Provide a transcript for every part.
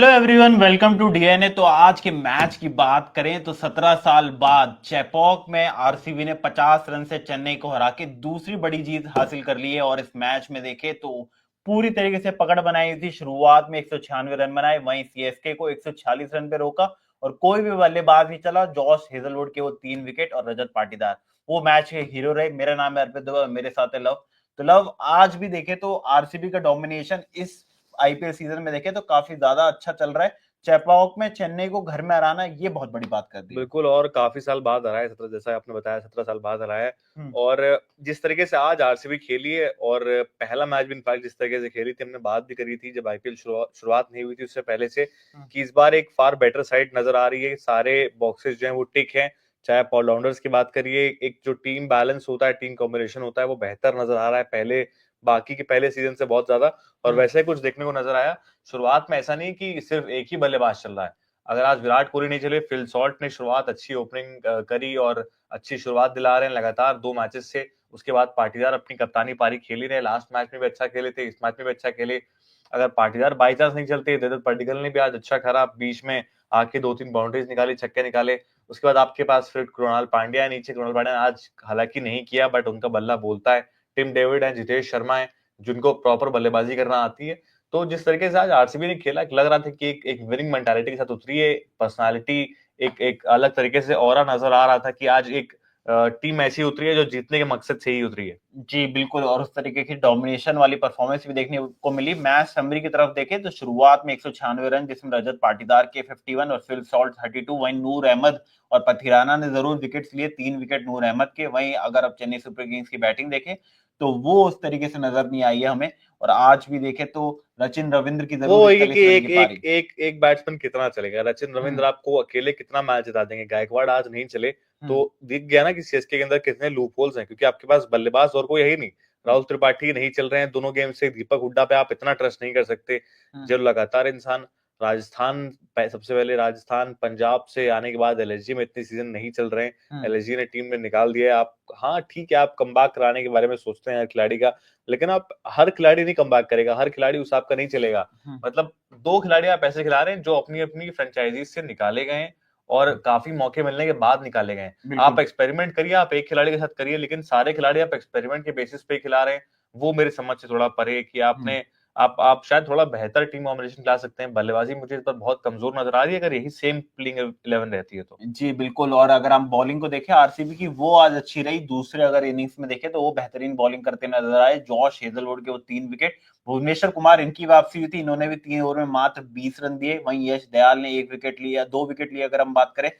Hello everyone, welcome to DNA. तो आज के मैच की बात करें तो 17 साल बाद चेपॉक में आरसीबी ने 50 रन से चेन्नई को हरा के दूसरी बड़ी जीत हासिल कर ली है। और इस मैच में देखे तो पूरी तरीके से पकड़ बनाई थी। शुरुआत में 196 रन बनाए, वहीं सीएसके को 146 रन पे रोका और कोई भी बल्लेबाज नहीं चला। जॉश हेजलवुड के वो 3 विकेट और रजत पाटीदार वो मैच के हीरो रहे। मेरा नाम है अर्पित दुबे, मेरे साथ है लव। तो लव, आज भी देखे तो आरसीबी का डोमिनेशन इस आईपीएल सीजन में देखे तो काफी ज्यादा अच्छा चल रहा है। चेपॉक में चेन्नई को घर में हराना ये बहुत बड़ी बात कर दी है। बिल्कुल। और काफी साल बाद हरा है, 17 जैसा आपने बताया 17 साल बाद हरा है। हम्म। और जिस तरीके से आज आरसीबी खेली है और पहला मैच भी इनफैक्ट जिस तरीके से खेली थी, हमने बात भी करी थी जब आईपीएल शुरुआत नहीं हुई थी उससे पहले से, हम्म। कि इस बार एक फार बेटर साइड नजर आ रही है। सारे बॉक्सेस जो हैं वो टिक हैं। चाहे आप ऑलराउंडर्स की बात करिए, एक जो टीम बैलेंस होता है, टीम कॉम्बिनेशन होता है, वो बेहतर नजर आ रहा है पहले बाकी के पहले सीजन से बहुत ज्यादा। और हम्म। वैसे ही कुछ देखने को नजर आया। शुरुआत में ऐसा नहीं कि सिर्फ एक ही बल्लेबाज चल रहा है। अगर आज विराट कोहली नहीं चले, फिल सॉल्ट ने शुरुआत अच्छी ओपनिंग करी और अच्छी शुरुआत दिला रहे हैं लगातार 2 मैचेस से। उसके बाद पाटीदार अपनी कप्तानी पारी खेल ही रहे, लास्ट मैच में भी अच्छा खेले थे, इस मैच में भी अच्छा खेले। अगर पाटीदार बाई चांस नहीं चलते, देवदत्त पडिक्कल ने भी आज अच्छा खरा बीच में आके 2-3 बाउंड्रीज निकाली, छक्के निकाले। उसके बाद आपके पास फिर कृणाल पांड्या है नीचे। कृणाल पांड्या ने आज हालांकि नहीं किया, बट उनका बल्ला बोलता है। टिम डेविड है, जितेश शर्मा है, जिनको प्रॉपर बल्लेबाजी करना आती है। तो जिस तरीके से आज आरसीबी ने खेला, लग रहा था कि एक विनिंग मेंटालिटी के साथ उतरी है। पर्सनालिटी एक एक अलग तरीके से ऑरा नजर आ रहा था कि आज एक टीम ऐसी उतरी है जो जीतने के मकसद से ही उतरी है। जी बिल्कुल, और उस तरीके की डोमिनेशन वाली परफॉर्मेंस भी देखने को मिली। मैच समरी की तरफ देखें तो शुरुआत में 196 रन, जिसमें रजत पाटीदार के 51 और फिल सॉल्ट 32। वहीं नूर अहमद और पथिराना ने जरूर विकेट्स लिए, 3 विकेट नूर अहमद के। वहीं अगर अब चेन्नई सुपर किंग्स की बैटिंग देखें तो वो उस तरीके से नजर नहीं आई है हमें। और आज भी देखें तो सचिन रविंद्र की वो जरूर वही है कि 41 रन की एक एक पारी। एक एक बैट्समैन कितना चलेगा। सचिन हम्म। रविंद्र आपको अकेले कितना मैच जिता देंगे? गायकवाड़ आज नहीं चले तो हम्म। दिख गया ना कि सीएसके के अंदर कितने लूप होल्स हैं, क्योंकि आपके पास बल्लेबाज और कोई है ही नहीं। राहुल त्रिपाठी नहीं चल रहे हैं दोनों गेम से। दीपक हुड्डा पे आप इतना ट्रस्ट नहीं कर सकते। हम्म। जो लगातार इंसान राजस्थान सबसे पहले राजस्थान पंजाब से आने के बाद एलएसजी में इतने सीजन नहीं चल रहे हैं। हम्म। एलएसजी ने टीम में निकाल दिया है। आप हाँ ठीक है, आप कमबैक कराने के बारे में सोचते हैं हर खिलाड़ी का, लेकिन आप हर खिलाड़ी नहीं कमबैक करेगा, हर खिलाड़ी उस आपका नहीं चलेगा। हम्म। मतलब दो खिलाड़ी आप ऐसे खिला रहे हैं जो अपनी अपनी फ्रेंचाइजी से निकाले गए हैं और काफी मौके मिलने के बाद निकाले गए हैं। आप बिल्कुल। एक्सपेरिमेंट करिए, आप एक खिलाड़ी के साथ करिए, लेकिन सारे खिलाड़ी आप एक्सपेरिमेंट के बेसिस पे खिला रहे हैं। वो मेरे समझ से थोड़ा परे है कि हम्म। आपने आप शायद थोड़ा बेहतर टीम कॉम्बिनेशन ला सकते हैं। बल्लेबाजी मुझे इस पर बहुत कमजोर नजर आ रही है, अगर यही सेम प्लेइंग 11 रहती है तो। जी बिल्कुल, और अगर हम बॉलिंग को देखें आरसीबी की, वो आज अच्छी रही। दूसरे अगर इनिंग्स में देखें तो वो बेहतरीन बॉलिंग करते नजर आए। जॉश हेजलवुड के वो 3 विकेट, भुवनेश्वर कुमार इनकी वापसी हुई थी, इन्होंने भी 3 ओवर में मात्र 20 रन दिए। वहीं यश दयाल ने 1 विकेट लिया, 2 विकेट लिए अगर हम बात करें।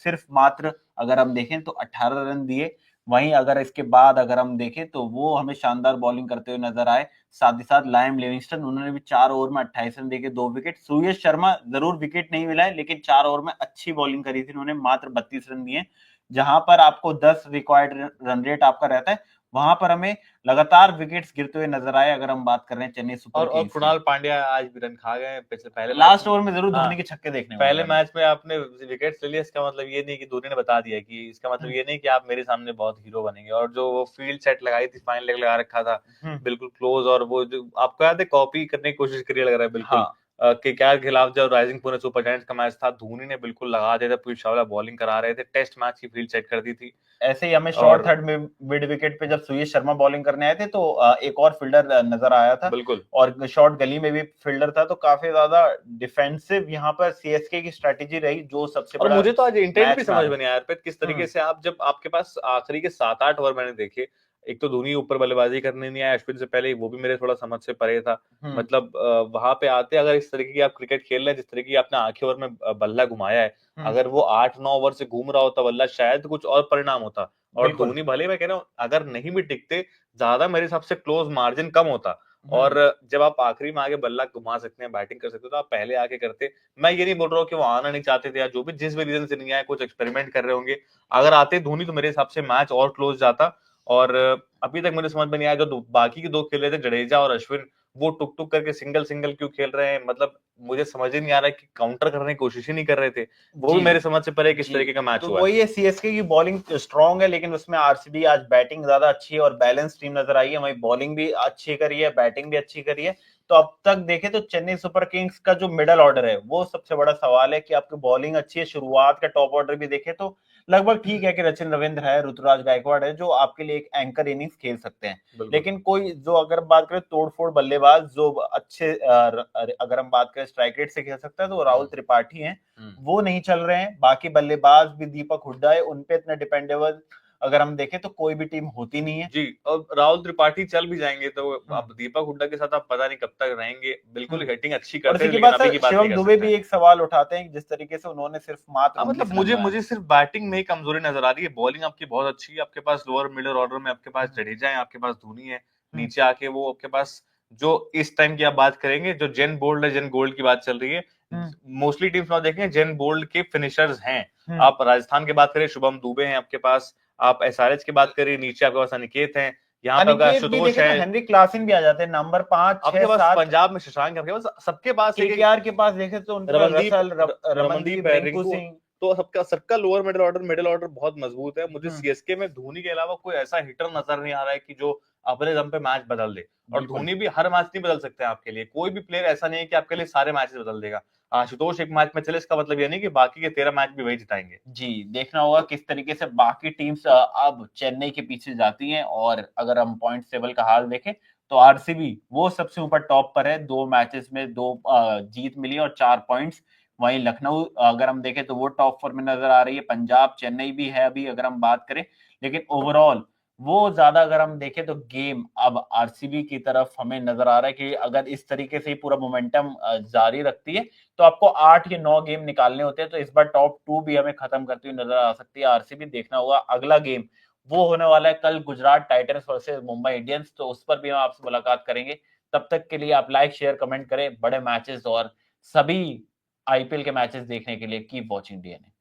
सिर्फ मात्र अगर हम देखें तो 18 रन दिए। वहीं अगर इसके बाद अगर हम देखें तो वो हमें शानदार बॉलिंग करते हुए नजर आए। साथ ही साथ लाइम लिविंगस्टन, उन्होंने भी 4 ओवर में 28 रन देके 2 विकेट। सूर्य शर्मा जरूर विकेट नहीं मिला है, लेकिन 4 ओवर में अच्छी बॉलिंग करी थी, उन्होंने मात्र 32 रन दिए। जहां पर आपको 10 रिक्वायर्ड रन रेट आपका रहता है, वहां पर हमें लगातार विकेट्स गिरते हुए नजर आए। अगर हम बात कर रहे हैं चेन्नई सुपर और किंग्स की, कृणाल पांड्या आज भी रन खा गए पिछले पहले मैच लास्ट में। ओवर में जरूर हाँ, धोनी के छक्के देखने को मिले पहले हमें। मैच में आपने विकेट ले लिया, इसका मतलब ये नहीं कि धोनी ने बता दिया कि, इसका मतलब हम्म। ये नहीं कि आप मेरे सामने बहुत हीरो बनेंगे। और जो वो फील्ड सेट लगाई थी, फाइन लेग लगा रखा था हम्म। बिल्कुल क्लोज, और वो जो आपको याद है कॉपी करने की कोशिश करी, लग रहा है बिल्कुल। हाँ केकेआर के खिलाफ जब राइजिंग पुणे सुपर जायंट्स का मैच था, धोनी ने बिल्कुल लगा दिया था। पीयूष चावला बॉलिंग करा रहे थे, टेस्ट मैच की फील्ड सेट कर दी थी। ऐसे ही हमें शॉर्ट और थर्ड में मिड विकेट पे जब सुयश शर्मा बॉलिंग करने आए थे तो एक और फील्डर नजर आया था। बिल्कुल। और शॉर्ट गली में भी फील्डर था, तो काफी ज्यादा डिफेंसिव यहाँ पर सीएसके की स्ट्रेटेजी रही, जो सबसे और बड़ा मुझे तो आज इंटेंट भी मैच में आ समझ रहा में नहीं आया अर्पित, किस है। तरीके से आप जब आपके पास आखिरी के 7-8 ओवर मैंने देखे। एक तो धोनी ऊपर बल्लेबाजी करने नहीं आया अश्विन से पहले, वो भी मेरे थोड़ा समझ से परे था। हम्म। मतलब वहां पे आते, अगर इस तरीके की आप क्रिकेट खेल रहे हैं जिस तरीके की आपने आखिरी ओवर में बल्ला घुमाया है, हम्म। अगर वो 8-9 ओवर से घूम रहा होता बल्ला, शायद कुछ और परिणाम होता। और बिल्कुल। धोनी भले, मैं कह रहा हूँ अगर नहीं भी टिकते, ज्यादा मेरे हिसाब से क्लोज मार्जिन कम होता। और हम्म। जब आप आखिरी में आगे बल्ला घुमा सकते हैं, बैटिंग कर सकते हो, तो आप पहले आके करते। मैं ये नहीं बोल रहा हूँ कि वो आना नहीं चाहते थे, या जो भी जिस भी रीजन से नहीं आए, कुछ एक्सपेरिमेंट कर रहे होंगे। अगर आते धोनी तो मेरे हिसाब से मैच और क्लोज जाता। और अभी तक मुझे समझ में नहीं आया, जो बाकी के दो खेल रहे थे जडेजा और अश्विन, वो टुक टुक करके सिंगल सिंगल क्यों खेल रहे हैं, मतलब मुझे समझ ही नहीं आ रहा है कि काउंटर करने की कोशिश ही नहीं कर रहे थे। वो भी जी मेरे समझ से परे किस जी। तरीके का मैच तो हुआ है। वही है, सीएसके की बॉलिंग स्ट्रांग है, लेकिन उसमें आरसीबी आज बैटिंग ज्यादा अच्छी है और बैलेंस टीम नजर आई है। वही बॉलिंग भी अच्छी करी है, बैटिंग भी अच्छी करी है। तो अब तक देखे तो चेन्नई सुपर किंग्स का जो मिडल ऑर्डर है वो सबसे बड़ा सवाल है कि आपकी बॉलिंग अच्छी है। शुरुआत का टॉप ऑर्डर भी देखे तो लगभग ठीक है कि रचिन रविंद्र है, ऋतुराज गायकवाड़ है, जो आपके लिए एक एंकर इनिंग्स खेल सकते हैं। बिल्कुल। लेकिन कोई जो अगर बात करें तोड़फोड़ बल्लेबाज जो अच्छे अगर हम बात करें स्ट्राइक रेट से खेल सकता है तो वो राहुल त्रिपाठी हैं। वो नहीं चल रहे हैं। बाकी बल्लेबाज भी दीपक हुड्डा है, उनपे इतने डिपेंडेबल अगर हम देखें तो कोई भी टीम होती नहीं है। जी, और राहुल त्रिपाठी चल भी जाएंगे तो हम्म, अब दीपक हुड्डा के साथ आप पता नहीं कब तक रहेंगे। बिल्कुल हम्म। हिटिंग अच्छी और करते इसी थे, के लेकिन बाद अभी सर की बात नहीं शिवम कर दुबे सकते भी हैं। एक सवाल उठाते हैं कि जिस तरीके से उन्होंने सिर्फ मात्र हाँ, मतलब 19 रन मुझे बनाए। मुझे सिर्फ बैटिंग में ही कमजोरी नजर आ रही है। बॉलिंग आपकी बहुत अच्छी है, आपके पास लोअर मिडिल ऑर्डर में आपके पास हम्म, जडेजा है, आपके पास धोनी है, हम्म, नीचे आके वो आपके पास जो इस टाइम की आप बात करेंगे, जो जेन बोल्ड है, जेन गोल्ड की बात चल रही है। हम्म, मोस्टली टीम्स में देखें जेन बोल्ड के फिनिशर्स हैं। हम्म। आप राजस्थान की बात करें, शुभम दुबे हैं आपके पास। आप एसआरएच की बात करें, नीचे आपके पास अनिकेत हैं, यहाँ पे आपका अनिकेत भी आशुतोष देखे तो है, हेनरी क्लासन भी आ जाते हैं नंबर 5 6 आपके पास 7। पंजाब में शशांक है, आपके पास सबके पास एक एक केकेआर के पास देखे तो उनके पास रमनदीप रसल, रमनदीप रमनदीप, है, रिंकू रिंकू। सिंह। तो सबका लोअर मिडिल ऑर्डर बहुत मजबूत है। मुझे हम्म, सीएसके में धोनी के अलावा कोई ऐसा हिटर नजर नहीं आ रहा है कि जो अपने दम पे मैच बदल दे। और बिल्कुल। धोनी भी हर मैच नहीं बदल सकते हैं आपके लिए। कोई भी प्लेयर ऐसा नहीं है कि आपके लिए सारे मैचेस बदल देगा। आशुतोष एक मैच में चले, इसका मतलब ये नहीं कि बाकी के 13 मैच भी वही जिताएंगे। जी, देखना होगा किस तरीके से बाकी टीम्स अब चेन्नई के पीछे जाती हैं। और अगर हम पॉइंट टेबल का हाल देखें तो आरसीबी वो सबसे ऊपर टॉप पर है, 2 मैचेस में 2 जीत मिली और 4 पॉइंट्स। वहीं लखनऊ अगर हम देखें तो वो टॉप 4 में नजर आ रही है। पंजाब चेन्नई भी है अभी अगर हम बात करें, लेकिन ओवरऑल वो ज्यादा अगर हम देखें तो गेम अब आरसीबी की तरफ हमें नजर आ रहा है कि अगर इस तरीके से ही पूरा मोमेंटम जारी रखती है तो आपको 8 या 9 गेम निकालने होते हैं। तो इस बार टॉप 2 भी हमें खत्म करती हुई नजर आ सकती है आरसीबी। देखना होगा अगला गेम वो होने वाला है कल Gujarat Titans versus Mumbai Indians, तो उस पर भी हम आपसे मुलाकात करेंगे। तब तक के लिए आप लाइक शेयर कमेंट करें। बड़े मैचेस और सभी आईपीएल के मैचेस देखने के लिए कीप वॉचिंग डीएनए।